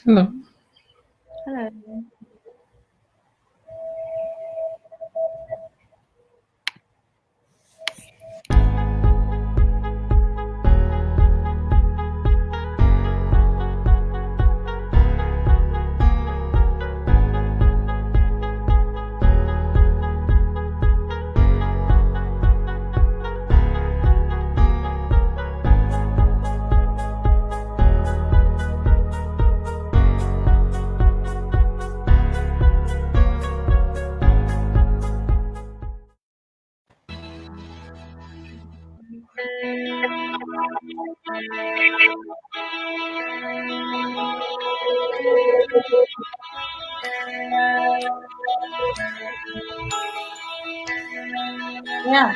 Hello. Hello. Yeah.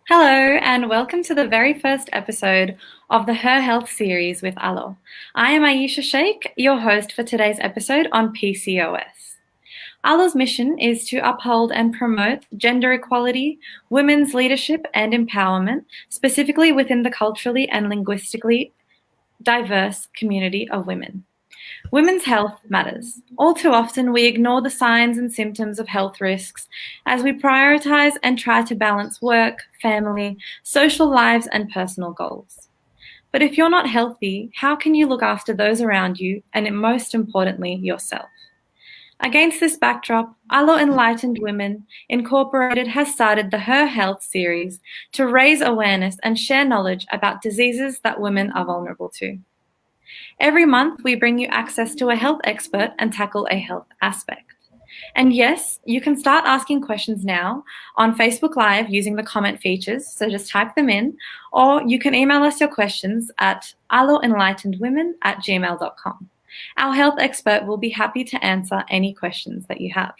Hello, and welcome to the very first episode of the HerHealth Series with Alo. I am Ayesha Sheikh, your host for today's episode on PCOS. Alo's mission is to uphold and promote gender equality, women's leadership and empowerment, specifically within the culturally and linguistically diverse community of women. Women's health matters. All too often, we ignore the signs and symptoms of health risks as we prioritize and try to balance work, family, social lives, and personal goals. But if you're not healthy, how can you look after those around you and, most importantly, yourself? Against this backdrop, Alo Enlightened Women Incorporated has started the HerHealth Series to raise awareness and share knowledge about diseases that women are vulnerable to. Every month, we bring you access to a health expert and tackle a health aspect. And yes, you can start asking questions now on Facebook Live using the comment features, so just type them in, or you can email us your questions at aloenlightenedwomen@gmail.com. Our health expert will be happy to answer any questions that you have.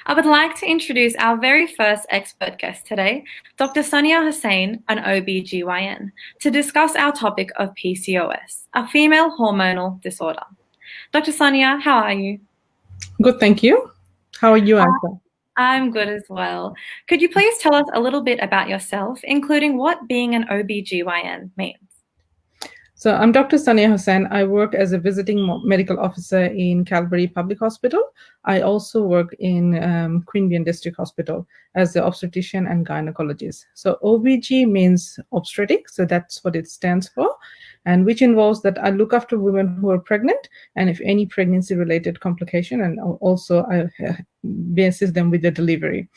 I would like to introduce our very first expert guest today, Dr. Sonia Hossain, an OBGYN, to discuss our topic of PCOS, a female hormonal disorder. Dr. Sonia, how are you? Good, thank you. How are you, Ayesha? I'm good as well. Could you please tell us a little bit about yourself, including what being an OBGYN means? So I'm Dr. Sonia Hossain. I work as a visiting medical officer in Calvary Public Hospital. I also work in Queanbeyan District Hospital as the obstetrician and gynecologist. So OBG means obstetric, so that's what it stands for, and which involves that I look after women who are pregnant and if any pregnancy-related complication, and also I assist them with the delivery.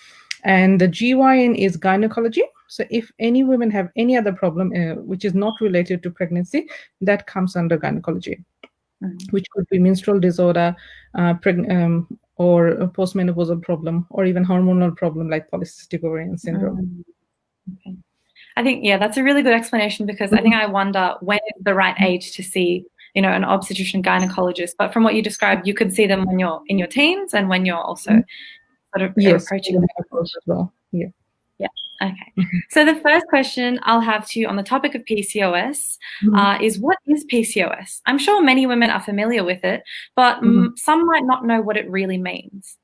And the GYN is gynecology. So if any women have any other problem which is not related to pregnancy, that comes under gynecology, which could be menstrual disorder, or a postmenopausal problem, or even hormonal problem like polycystic ovarian syndrome. Okay. I think, yeah, that's a really good explanation, because I think I wonder when is the right age to see, an obstetrician gynecologist. But from what you described, you could see them when you're in your teens and when you're also sort of approaching as well. Yeah. Okay. So the first question I'll have to you on the topic of PCOS is, what is PCOS? I'm sure many women are familiar with it, but some might not know what it really means.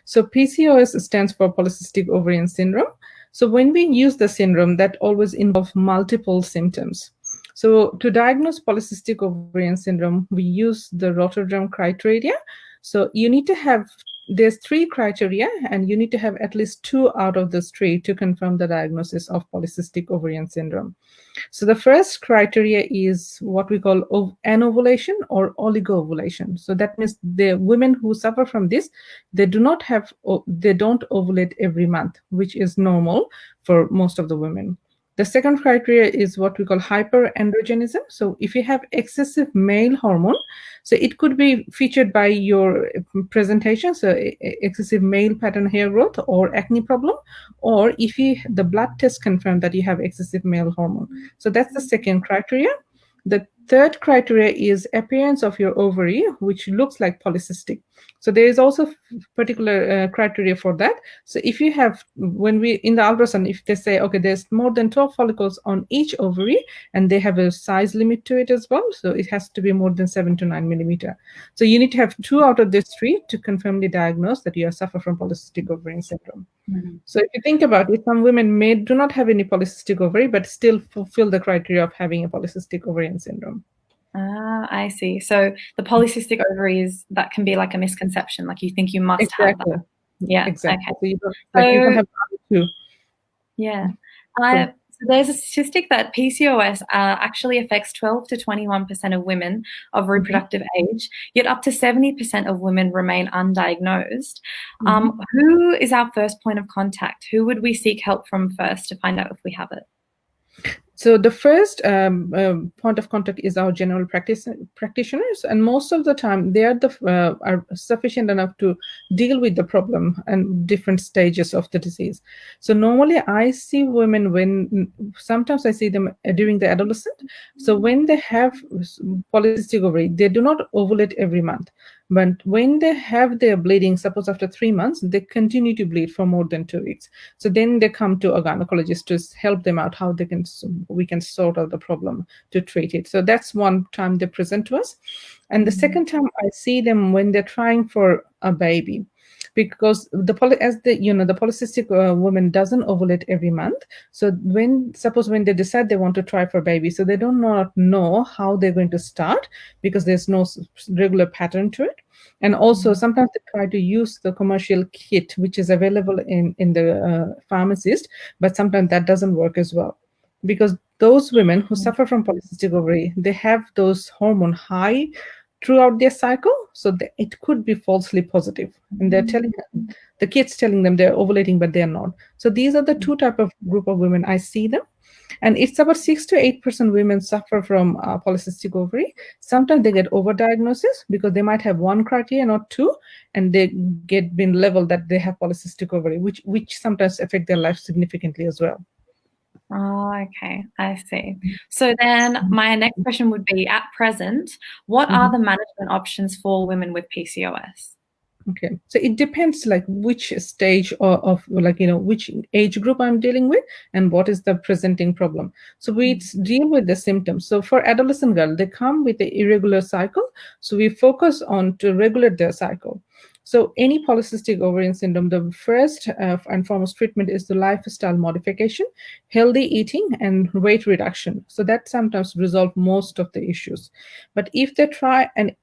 So PCOS stands for polycystic ovarian syndrome. So when we use the syndrome, that always involves multiple symptoms. So to diagnose polycystic ovarian syndrome, we use the Rotterdam criteria. So you need to have there's three criteria, and you need to have at least two out of those three to confirm the diagnosis of polycystic ovarian syndrome. So the first criteria is what we call anovulation or oligoovulation. So that means the women who suffer from this, they don't ovulate every month, which is normal for most of the women. The second criteria is what we call hyperandrogenism. So if you have excessive male hormone, so it could be featured by your presentation, so excessive male pattern hair growth or acne problem, or if the blood test confirm that you have excessive male hormone. So that's the second criteria. The third criteria is appearance of your ovary, which looks like polycystic. So there is also particular criteria for that. So if you have, when we in the ultrasound, if they say, okay, there's more than 12 follicles on each ovary, and they have a size limit to it as well, so it has to be more than 7 to 9 millimeter. So you need to have two out of these three to confirmly diagnose that you suffer from polycystic ovarian syndrome. Mm-hmm. So if you think about it, some women do not have any polycystic ovary, but still fulfill the criteria of having a polycystic ovarian syndrome. Ah, I see. So the polycystic ovaries, that can be like a misconception, like you think you must have that. Yeah, exactly. Okay. So you don't have two. Yeah. So there's a statistic that PCOS actually affects 12 to 21% of women of reproductive age, yet up to 70% of women remain undiagnosed. Who is our first point of contact? Who would we seek help from first to find out if we have it? So the first point of contact is our general practitioners, and most of the time they are sufficient enough to deal with the problem and different stages of the disease. So normally I see women sometimes I see them during the adolescent. So when they have polycystic ovary, they do not ovulate every month. But when they have their bleeding, suppose after 3 months, they continue to bleed for more than 2 weeks. So then they come to a gynecologist to help them out how we can sort out the problem to treat it. So that's one time they present to us. And the second time I see them when they're trying for a baby, because the polycystic woman doesn't ovulate every month. So when they decide they want to try for baby, so they do not know how they're going to start because there's no regular pattern to it. And also sometimes they try to use the commercial kit which is available in the pharmacist, but sometimes that doesn't work as well, because those women who suffer from polycystic ovary, they have those hormone high throughout their cycle, so it could be falsely positive, and they're telling the kids telling them they're ovulating, but they're not. So these are the two type of group of women I see them, and it's about 6 to 8% women suffer from polycystic ovary. Sometimes they get overdiagnosis because they might have one criteria, not two, and they get been labeled that they have polycystic ovary, which sometimes affect their life significantly as well. Oh, okay. I see. So then my next question would be, at present, what are the management options for women with PCOS? Okay, so it depends like which stage of which age group I'm dealing with and what is the presenting problem. So we deal with the symptoms. So for adolescent girl, they come with the irregular cycle. So we focus on to regulate their cycle. So any polycystic ovarian syndrome, the first and foremost treatment is the lifestyle modification, healthy eating, and weight reduction. So that sometimes resolve most of the issues. But if they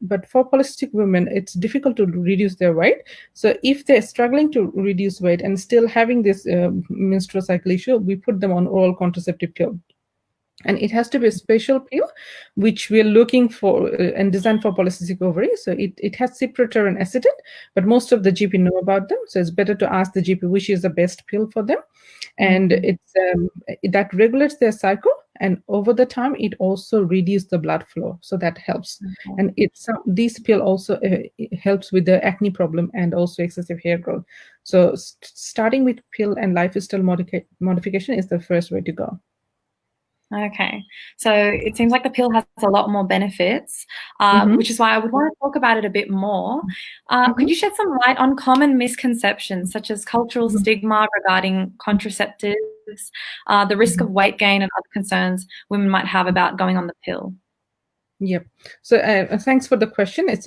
but for polycystic women, it's difficult to reduce their weight. So if they're struggling to reduce weight and still having this menstrual cycle issue, we put them on oral contraceptive pill. And it has to be a special pill, which we're looking for and designed for polycystic ovary. So it has cyproterol and acetate, but most of the GP know about them. So it's better to ask the GP which is the best pill for them. And it's that regulates their cycle. And over the time, it also reduces the blood flow. So that helps. And this pill also helps with the acne problem and also excessive hair growth. So starting with pill and lifestyle modification is the first way to go. Okay, so it seems like the pill has a lot more benefits, which is why I would want to talk about it a bit more. Could you shed some light on common misconceptions such as cultural stigma regarding contraceptives, the risk of weight gain, and other concerns women might have about going on the pill? Yep. So thanks for the question. It's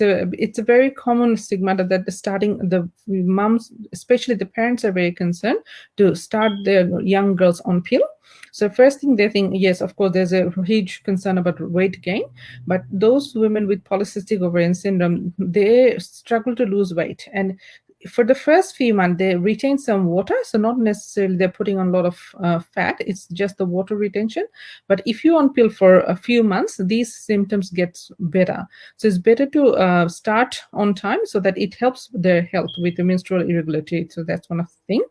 a very common stigma that the moms, especially the parents, are very concerned to start their young girls on pill. So first thing they think, yes, of course, there's a huge concern about weight gain, but those women with polycystic ovarian syndrome, they struggle to lose weight. And for the first few months, they retain some water. So not necessarily they're putting on a lot of fat. It's just the water retention. But if you're on pill for a few months, these symptoms get better. So it's better to start on time so that it helps their health with the menstrual irregularity. So that's one of the things.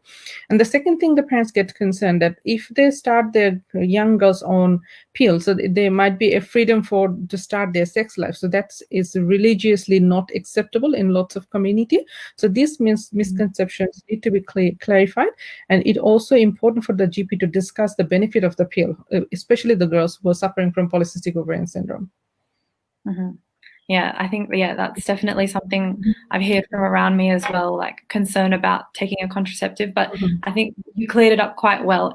And the second thing, the parents get concerned that if they start their young girls on pills, so there might be a freedom to start their sex life. So that is religiously not acceptable in lots of community. So these misconceptions need to be clarified, and it also important for the GP to discuss the benefit of the pill, especially the girls who are suffering from polycystic ovarian syndrome. Mm-hmm. Yeah, I think, that's definitely something I've heard from around me as well, like concern about taking a contraceptive, but I think you cleared it up quite well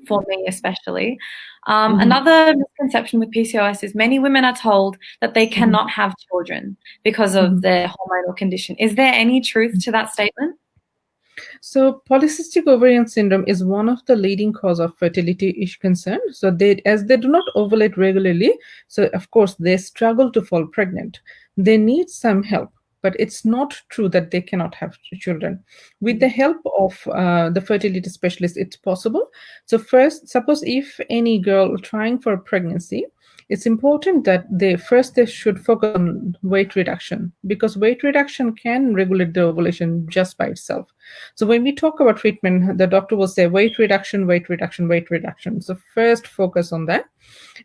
for me especially. Another misconception with PCOS is many women are told that they cannot have children because of their hormonal condition. Is there any truth to that statement? So polycystic ovarian syndrome is one of the leading cause of fertility issue concern. So as they do not ovulate regularly, so of course they struggle to fall pregnant. They need some help, but it's not true that they cannot have children. With the help of the fertility specialist, it's possible. So first, suppose if any girl trying for pregnancy, it's important that they should focus on weight reduction, because weight reduction can regulate the ovulation just by itself. So when we talk about treatment, the doctor will say weight reduction, weight reduction, weight reduction. So first focus on that.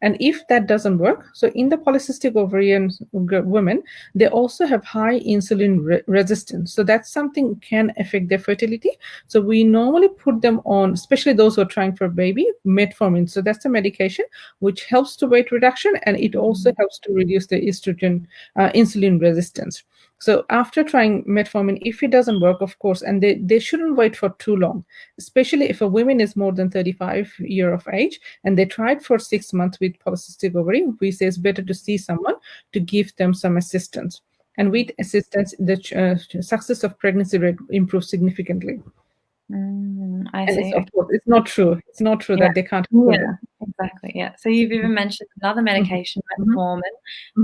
And if that doesn't work, so in the polycystic ovarian women, they also have high insulin resistance. So that's something can affect their fertility. So we normally put them on, especially those who are trying for a baby, metformin. So that's a medication which helps to weight reduction, and it also helps to reduce the estrogen insulin resistance. So after trying metformin, if it doesn't work, of course, and they shouldn't wait for too long, especially if a woman is more than 35 years of age and they tried for 6 months with polycystic ovary, we say it's better to see someone to give them some assistance. And with assistance, the success of pregnancy rate improves significantly. I see. Of course, it's not true. It's not true that they can't. Yeah, exactly. Yeah. So you've even mentioned another medication, metformin.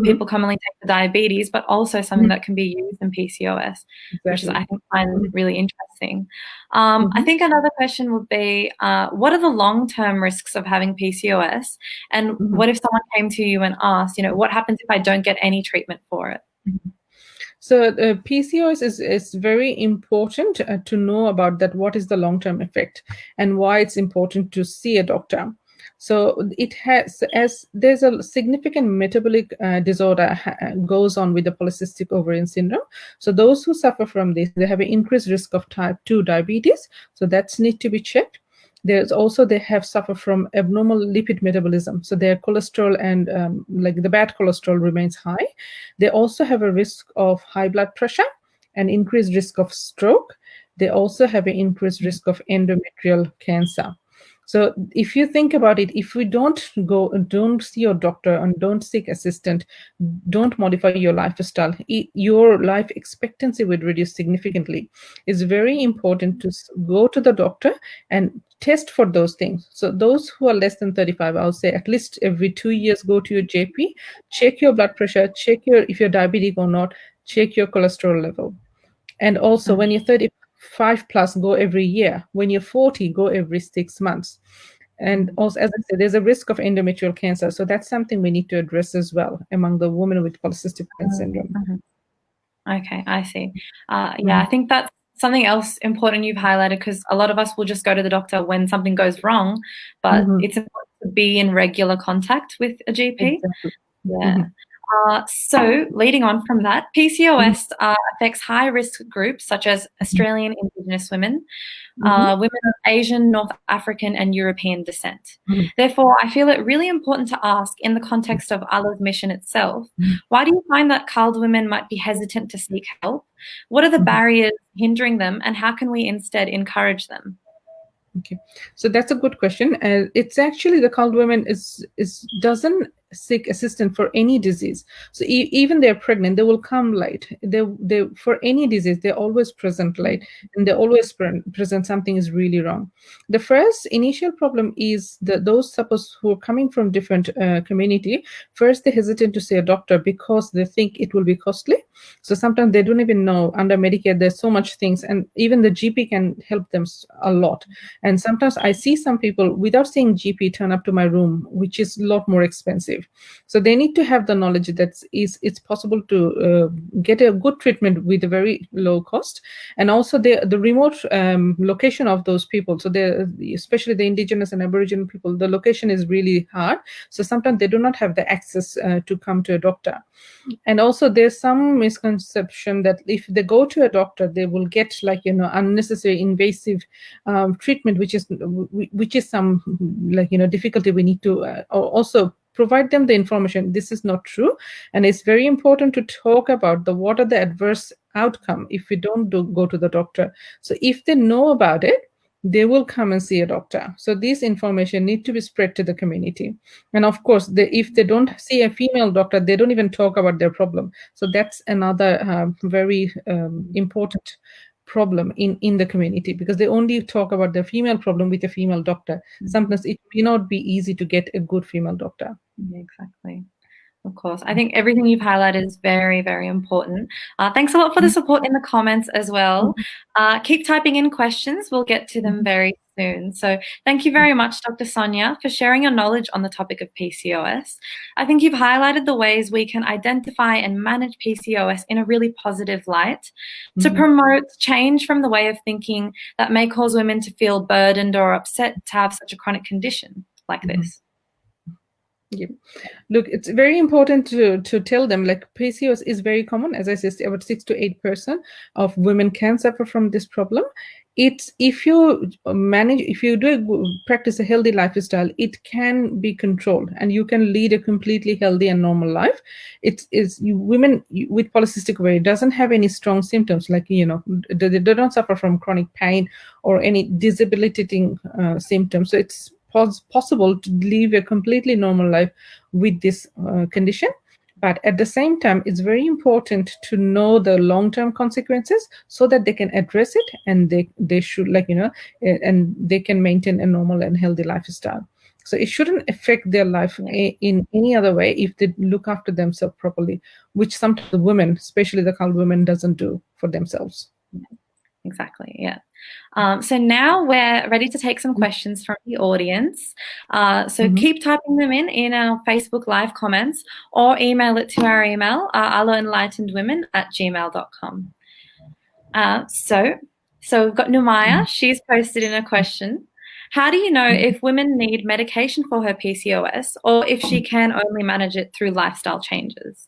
People commonly take for diabetes, but also something that can be used in PCOS, which is, I think, find really interesting. I think another question would be, what are the long-term risks of having PCOS? And what if someone came to you and asked, what happens if I don't get any treatment for it? So PCOS is very important to know about that. What is the long-term effect and why it's important to see a doctor. So it has, as there's a significant metabolic disorder goes on with the polycystic ovarian syndrome. So those who suffer from this, they have an increased risk of type 2 diabetes. So that's need to be checked. There's also, they have suffered from abnormal lipid metabolism. So their cholesterol and like the bad cholesterol remains high. They also have a risk of high blood pressure and increased risk of stroke. They also have an increased risk of endometrial cancer. So if you think about it, if we don't see your doctor and don't seek assistance, don't modify your lifestyle, your life expectancy would reduce significantly. It's very important to go to the doctor and test for those things. So those who are less than 35, I would say at least every 2 years, go to your GP, check your blood pressure, check if you're diabetic or not, check your cholesterol level. And also when you're 35 plus, go every year. When you're 40, go every 6 months. And also, as I said, there's a risk of endometrial cancer. So that's something we need to address as well among the women with polycystic ovarian syndrome. Okay, I see. Yeah, I think that's something else important you've highlighted, because a lot of us will just go to the doctor when something goes wrong, but it's important to be in regular contact with a GP. Exactly. Yeah. So leading on from that, PCOS affects high-risk groups such as Australian Indigenous women, women of Asian, North African and European descent. Therefore, I feel it really important to ask, in the context of Allah's mission itself, why do you find that CALD women might be hesitant to seek help? What are the barriers hindering them, and how can we instead encourage them? Okay, so that's a good question. It's actually the CALD women doesn't seek assistance for any disease. So even they're pregnant, they will come late. They for any disease, they always present late, and they always present something is really wrong. The first initial problem is that those suppose who are coming from different community, first they hesitate to see a doctor because they think it will be costly. So sometimes they don't even know under Medicare there's so much things, and even the GP can help them a lot. And sometimes I see some people without seeing GP turn up to my room, which is a lot more expensive. So they need to have the knowledge that it's possible to get a good treatment with a very low cost, and also the remote location of those people. So especially the indigenous and Aboriginal people, the location is really hard. So sometimes they do not have the access to come to a doctor. And also there's some misconception that if they go to a doctor, they will get unnecessary invasive treatment, which is some difficulty. We need to also provide them the information. This is not true, and it's very important to talk about what are the adverse outcome if we don't go to the doctor. So if they know about it, they will come and see a doctor. So this information need to be spread to the community. And of course, if they don't see a female doctor, they don't even talk about their problem. So that's another very important problem in the community, because they only talk about the female problem with a female doctor. Sometimes it may not be easy to get a good female doctor. Yeah, exactly. Of course. I think everything you've highlighted is very, very important. Thanks a lot for the support in the comments as well. Keep typing in questions. We'll get to them very soon. So thank you very much, Dr. Sonia, for sharing your knowledge on the topic of PCOS. I think you've highlighted the ways we can identify and manage PCOS in a really positive light to promote change from the way of thinking that may cause women to feel burdened or upset to have such a chronic condition like this. Yeah. Look, it's very important to tell them, like, PCOS is very common. As I said, about 6 to 8% of women can suffer from this problem. It's if you practice a healthy lifestyle, it can be controlled, and you can lead a completely healthy and normal life. Women with polycystic ovarian doesn't have any strong symptoms, like they don't suffer from chronic pain or any debilitating symptoms. So it's possible to live a completely normal life with this condition. But at the same time, it's very important to know the long-term consequences so that they can address it, and they should and they can maintain a normal and healthy lifestyle. So it shouldn't affect their life in any other way if they look after themselves properly, which sometimes the women, especially the colored women, doesn't do for themselves. Exactly, yeah. So now we're ready to take some questions from the audience. So keep typing them in our Facebook Live comments, or email it to our email, alloenlightenedwomen@gmail.com. So we've got Numaya. She's posted in a question. How do you know if women need medication for her PCOS, or if she can only manage it through lifestyle changes?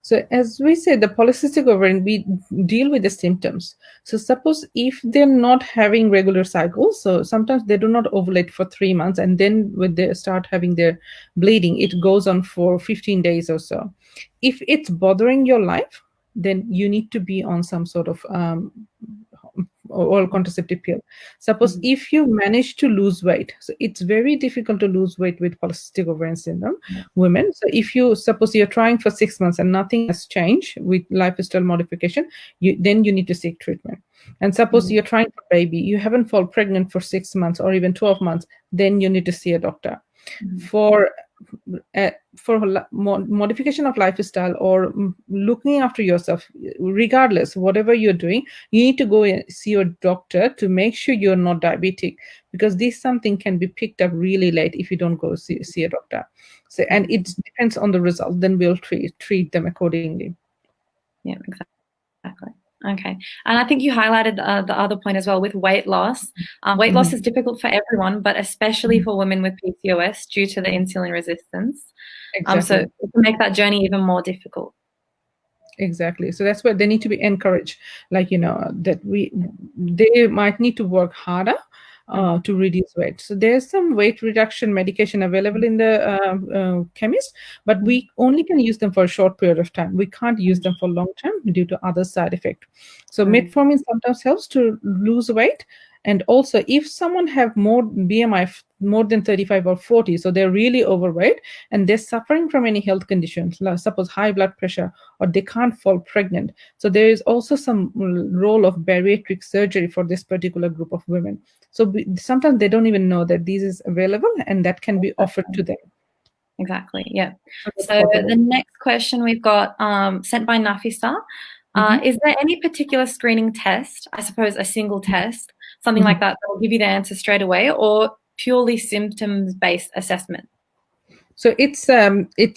So as we say, the polycystic ovarian, we deal with the symptoms. So suppose if they're not having regular cycles, so sometimes they do not ovulate for 3 months, and then when they start having their bleeding, it goes on for 15 days or so. If it's bothering your life, then you need to be on some sort of oral contraceptive pill. Suppose if you manage to lose weight, so it's very difficult to lose weight with polycystic ovarian syndrome women. So if you suppose you're trying for 6 months and nothing has changed with lifestyle modification, then you need to seek treatment. And suppose you're trying for baby, you haven't fallen pregnant for 6 months or even 12 months, then you need to see a doctor. For modification of lifestyle or looking after yourself, regardless whatever you're doing, you need to go and see your doctor to make sure you're not diabetic, because this something can be picked up really late if you don't go see a doctor. So, and it depends on the result, then we'll treat them accordingly. Yeah, exactly. Okay. And I think you highlighted the other point as well with weight loss. Weight loss is difficult for everyone, but especially for women with PCOS due to the insulin resistance. Exactly. So it can make that journey even more difficult. Exactly. So that's why they need to be encouraged, that they might need to work harder to reduce weight. So there's some weight reduction medication available in the chemist, but we only can use them for a short period of time. We can't use them for long term due to other side effects. So metformin sometimes helps to lose weight, And also, if someone have more BMI more than 35 or 40, so they're really overweight and they're suffering from any health conditions, like suppose high blood pressure, or they can't fall pregnant. So there is also some role of bariatric surgery for this particular group of women. So sometimes they don't even know that this is available and that can be offered to them. Exactly. Yeah. So the next question we've got sent by Nafisa. Is there any particular screening test, I suppose a single test, something like that will give you the answer straight away, or purely symptoms-based assessment? So it's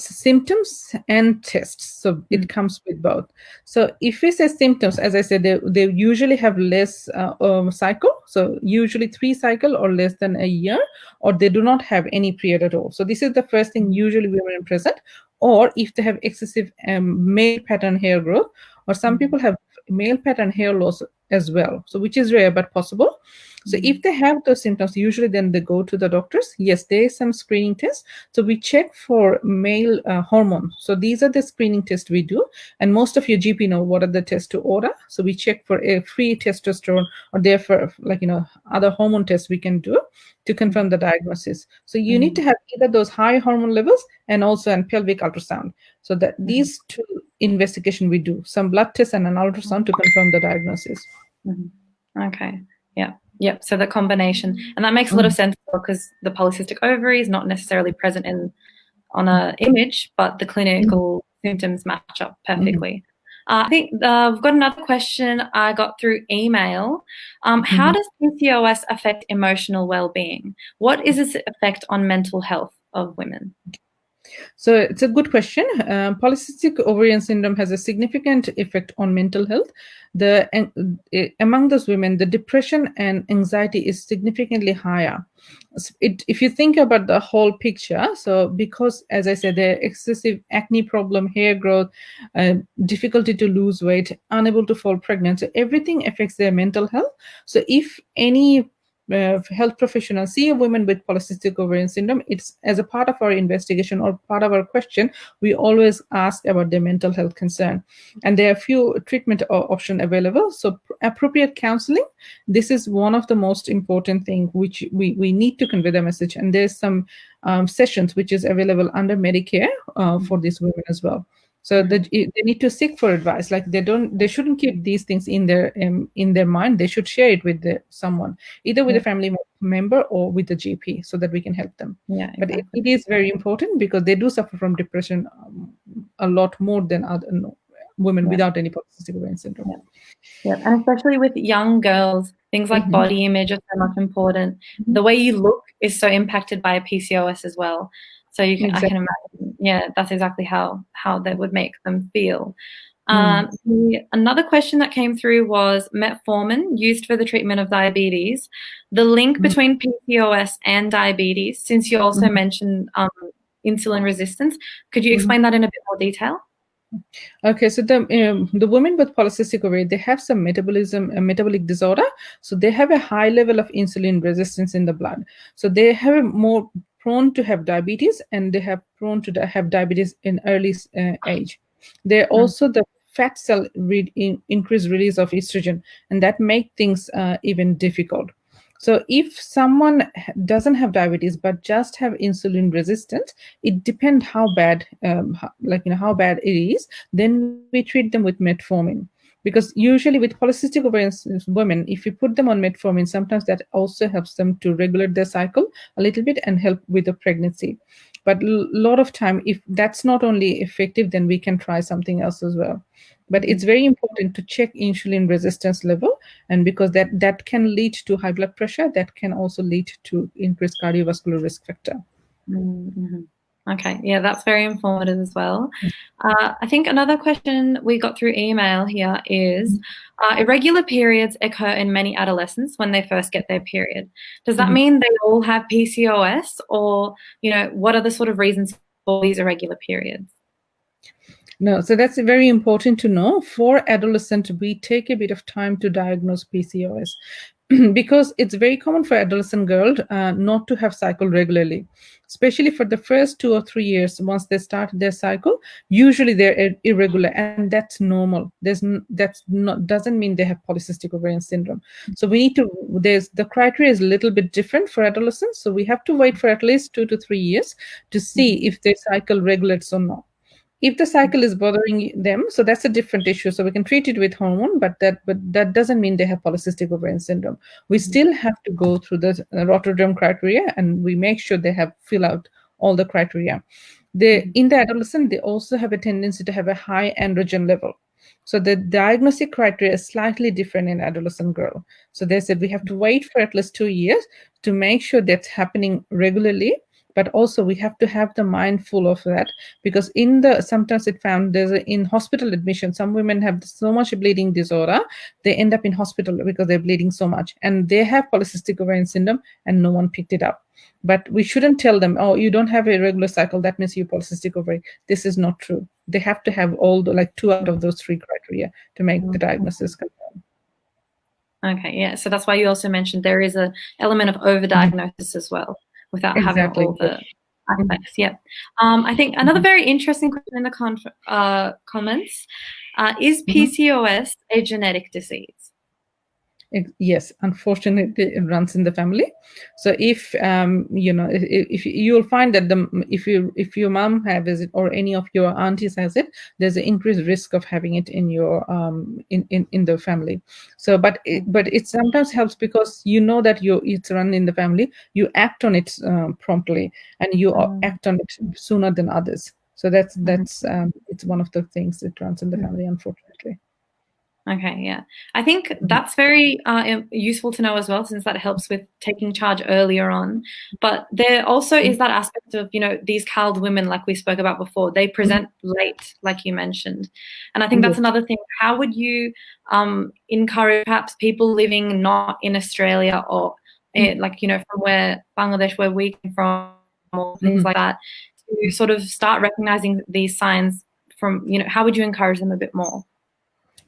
symptoms and tests. So it comes with both. So if we say symptoms, as I said, they usually have less cycle. So usually 3 cycle or less than a year, or they do not have any period at all. So this is the first thing usually women present. Or if they have excessive male pattern hair growth, or some people have male pattern hair loss as well. So which is rare but possible. So if they have those symptoms, usually then they go to the doctors. Yes, there is some screening tests. So we check for male hormone. So these are the screening tests we do. And most of your GP know what are the tests to order. So we check for a free testosterone, or therefore, other hormone tests we can do to confirm the diagnosis. So you need to have either those high hormone levels and also an pelvic ultrasound. So that these two investigation we do, some blood tests and an ultrasound to confirm the diagnosis. Okay. Yeah. Yep. So the combination, and that makes a lot of sense because the polycystic ovary is not necessarily present on an image, but the clinical symptoms match up perfectly. I think we've got another question I got through email. How does PCOS affect emotional well-being? What is its effect on mental health of women? So it's a good question. Polycystic ovarian syndrome has a significant effect on mental health. Among those women, the depression and anxiety is significantly higher. If you think about the whole picture, so because, as I said, the excessive acne problem, hair growth, difficulty to lose weight, unable to fall pregnant, so everything affects their mental health. So if any health professionals see a woman with polycystic ovarian syndrome, it's as a part of our investigation or part of our question, we always ask about their mental health concern. And there are a few treatment options available. So appropriate counseling, this is one of the most important things which we need to convey the message. And there's some sessions which is available under Medicare for these women as well. So they need to seek for advice. Like they shouldn't keep these things in their mind. They should share it with someone, either with a family member or with the GP, so that we can help them. Yeah, exactly. But it is very important because they do suffer from depression a lot more than other women without any polycystic ovarian syndrome. Yeah, and especially with young girls, things like body image are so much important. The way you look is so impacted by a PCOS as well. So I can imagine, that's exactly how that would make them feel. Another question that came through was metformin used for the treatment of diabetes. The link between PCOS and diabetes, since you also mentioned insulin resistance, could you explain that in a bit more detail? Okay, so the women with polycystic ovary, they have some metabolic disorder. So they have a high level of insulin resistance in the blood. So they have a more prone to have diabetes, and they have prone to have diabetes in early age. They're also the fat cell increased release of estrogen, and that make things even difficult. So if someone doesn't have diabetes but just have insulin resistance, it depends how bad, how bad it is. Then we treat them with metformin. Because usually with polycystic ovarian women, if you put them on metformin, sometimes that also helps them to regulate their cycle a little bit and help with the pregnancy. But a lot of time, if that's not only effective, then we can try something else as well. But it's very important to check insulin resistance level, and because that can lead to high blood pressure, that can also lead to increased cardiovascular risk factor. Okay, yeah, that's very informative as well. I think another question we got through email here is, irregular periods occur in many adolescents when they first get their period. Does that mean they all have PCOS, or, what are the sort of reasons for these irregular periods? No, so that's very important to know. For adolescents, we take a bit of time to diagnose PCOS. because it's very common for adolescent girls not to have cycle regularly, especially for the first 2 or 3 years. Once they start their cycle, usually they're irregular, and that's normal. That's not doesn't mean they have polycystic ovarian syndrome. So we need to there's the criteria is a little bit different for adolescents. So we have to wait for at least 2 to 3 years to see if their cycle regulates or not. If the cycle is bothering them, so that's a different issue. So we can treat it with hormone, but that doesn't mean they have polycystic ovarian syndrome. We still have to go through the Rotterdam criteria, and we make sure they have fill out all the criteria. In the adolescent, they also have a tendency to have a high androgen level. So the diagnostic criteria is slightly different in adolescent girl. So they said we have to wait for at least 2 years to make sure that's happening regularly. But also we have to have the mind full of that, because sometimes it found in hospital admission, some women have so much bleeding disorder, they end up in hospital because they're bleeding so much, and they have polycystic ovarian syndrome and no one picked it up. But we shouldn't tell them, oh, you don't have a regular cycle, that means you're polycystic ovarian. This is not true. They have to have all the 2 out of those 3 criteria to make the diagnosis confirmed. Okay, yeah. So that's why you also mentioned there is an element of overdiagnosis as well, without having all the aspects. Yeah. I think another very interesting question in the comments is PCOS a genetic disease? Yes, unfortunately, it runs in the family. So if if you'll find that if your mom has it or any of your aunties has it, there's an increased risk of having it in your in the family. So, but it sometimes helps because you know that it's run in the family. You act on it promptly, and you act on it sooner than others. So that's it's one of the things that runs in the family, unfortunately. Okay, yeah. I think that's very useful to know as well, since that helps with taking charge earlier on. But there also is that aspect of, these CALD women, like we spoke about before, they present late, like you mentioned. And I think that's another thing. How would you encourage perhaps people living not in Australia or from where Bangladesh, where we come from, or things like that, to sort of start recognizing these signs from, how would you encourage them a bit more?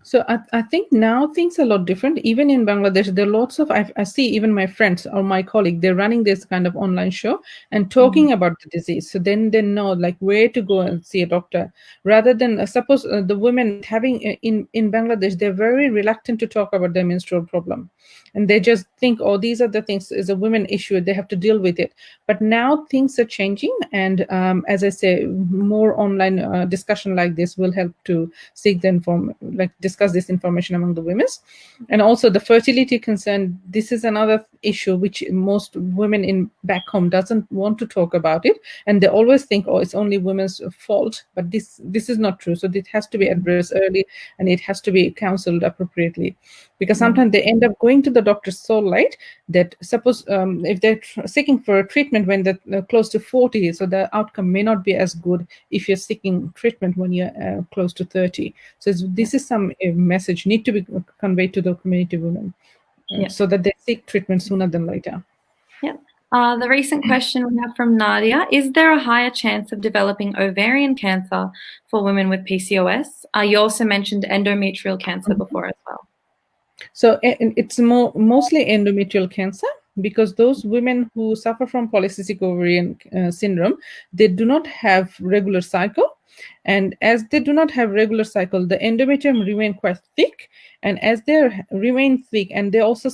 So I think now things are a lot different. Even in Bangladesh, there are lots of, I see even my friends or my colleague, they're running this kind of online show and talking about the disease. So then they know where to go and see a doctor, rather than suppose the women having in Bangladesh, they're very reluctant to talk about their menstrual problem. And they just think, oh, these are the things, is a women issue, they have to deal with it. But now things are changing. And as I say, more online discussion like this will help to seek the discuss this information among the women. And also the fertility concern, this is another issue which most women in back home doesn't want to talk about it. And they always think, oh, it's only women's fault. But this is not true. So it has to be addressed early, and it has to be counseled appropriately. Because sometimes they end up going to the doctor so late that suppose if they're seeking for a treatment when they're close to 40, so the outcome may not be as good if you're seeking treatment when you're close to 30. So this is some message need to be conveyed to the community women so that they seek treatment sooner than later. Yeah. The recent question we have from Nadia, is there a higher chance of developing ovarian cancer for women with PCOS? You also mentioned endometrial cancer before as well. So it's mostly endometrial cancer, because those women who suffer from polycystic ovarian syndrome, they do not have regular cycle. And as they do not have regular cycle, the endometrium remain quite thick. And as they remain thick, and they also,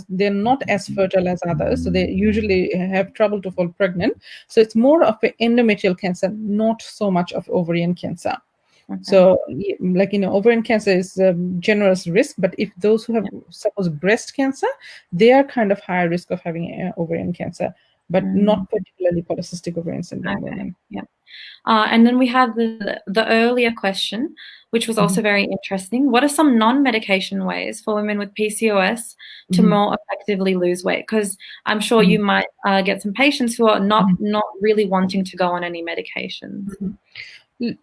they're not as fertile as others, so they usually have trouble to fall pregnant. So it's more of an endometrial cancer, not so much of ovarian cancer. Okay. So, ovarian cancer is a generous risk, but if those who have, suppose, breast cancer, they are kind of higher risk of having ovarian cancer, but not particularly polycystic ovarian syndrome women. Yeah. And then we have the earlier question, which was also very interesting. What are some non-medication ways for women with PCOS to more effectively lose weight? Because I'm sure you might get some patients who are not really wanting to go on any medications.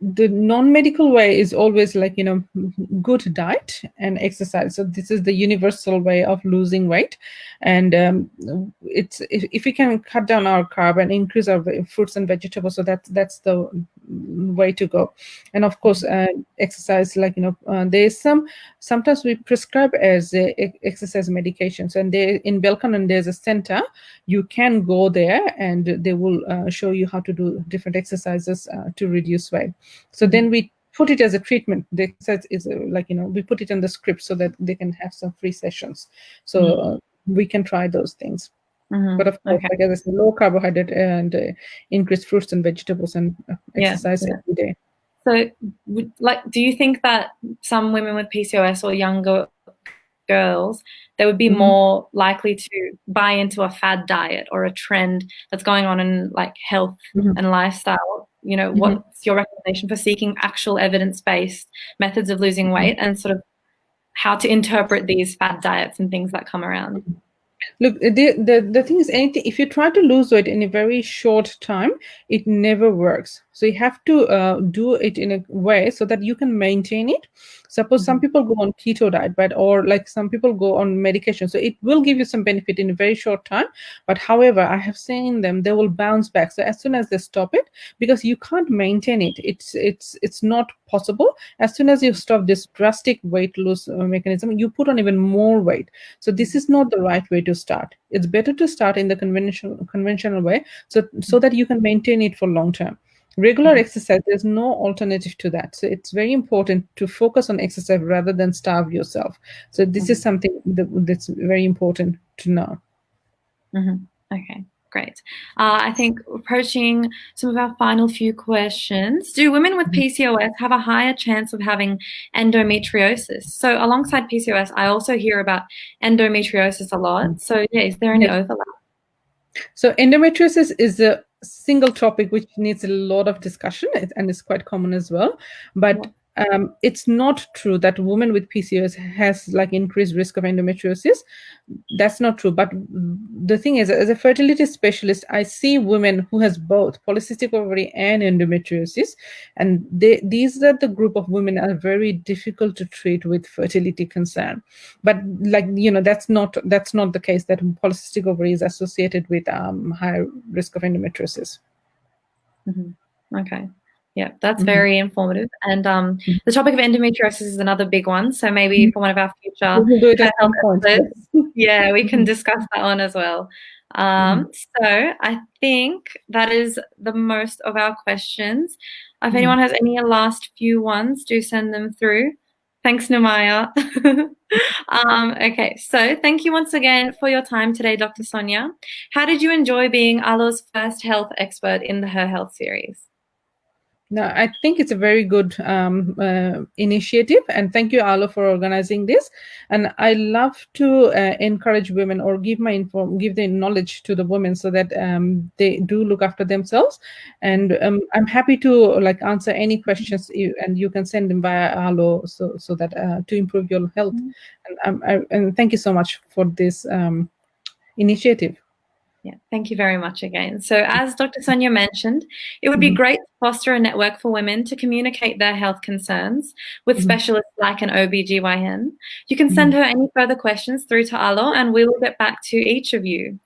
The non-medical way is always good diet and exercise. So this is the universal way of losing weight. And it's if we can cut down our carb and increase our fruits and vegetables, so that's the way to go. And of course, exercise, like there's sometimes we prescribe as exercise medications, and in Belconnen there's a center. You can go there and they will show you how to do different exercises to reduce weight. So then we put it as a treatment. The exercise is we put it in the script so that they can have some free sessions. So we can try those things. But of course, like as I said, low carbohydrate and increased fruits and vegetables and exercise every day. So, do you think that some women with PCOS or younger girls, they would be more likely to buy into a fad diet or a trend that's going on in like health and lifestyle? What's your recommendation for seeking actual evidence-based methods of losing weight and sort of how to interpret these fad diets and things that come around? Look, the thing is, if you try to lose weight in a very short time, it never works. So you have to do it in a way so that you can maintain it. Suppose some people go on keto diet, or like some people go on medication. So it will give you some benefit in a very short time. But however, I have seen them, they will bounce back. So as soon as they stop it, because you can't maintain it, it's not possible. As soon as you stop this drastic weight loss mechanism, you put on even more weight. So this is not the right way to start. It's better to start in the conventional way, so that you can maintain it for long term. Regular exercise, there's no alternative to that. So it's very important to focus on exercise rather than starve yourself. So this is something that's very important to know. Okay, great. I think approaching some of our final few questions. Do women with PCOS have a higher chance of having endometriosis? So alongside PCOS, I also hear about endometriosis a lot. So is there any overlap? So endometriosis is a single topic which needs a lot of discussion, and it's quite common as well. But it's not true that women with PCOS has like increased risk of endometriosis. That's not true. But the thing is, as a fertility specialist, I see women who has both polycystic ovary and endometriosis, and these are the group of women are very difficult to treat with fertility concern. But that's not the case that polycystic ovary is associated with higher risk of endometriosis. Okay. Yeah, that's very informative. And the topic of endometriosis is another big one. So maybe for one of our future health episodes, we can discuss that one as well. So I think that is the most of our questions. If anyone has any last few ones, do send them through. Thanks, Numaya. Okay, so thank you once again for your time today, Dr. Sonia. How did you enjoy being Alo's first health expert in the HerHealth series? No, I think it's a very good initiative, and thank you, Alo, for organizing this. And I love to encourage women or give the knowledge to the women so that they do look after themselves. And I'm happy to answer any questions, and you can send them via Alo so that to improve your health. And thank you so much for this initiative. Yeah, thank you very much again. So as Dr. Sonia mentioned, it would be great to foster a network for women to communicate their health concerns with specialists like an OBGYN. You can send her any further questions through to Alo, and we will get back to each of you.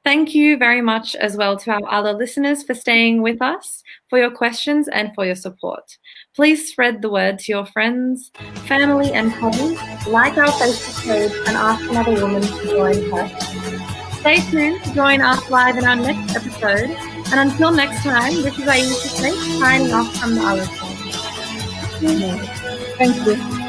Thank you very much as well to our Alo listeners for staying with us, for your questions and for your support. Please spread the word to your friends, family and colleagues, like our Facebook page and ask another woman to join her. Stay tuned to join us live in our next episode. And until next time, this is Ayesha Sheikh signing off from the Alo Show. Thank you.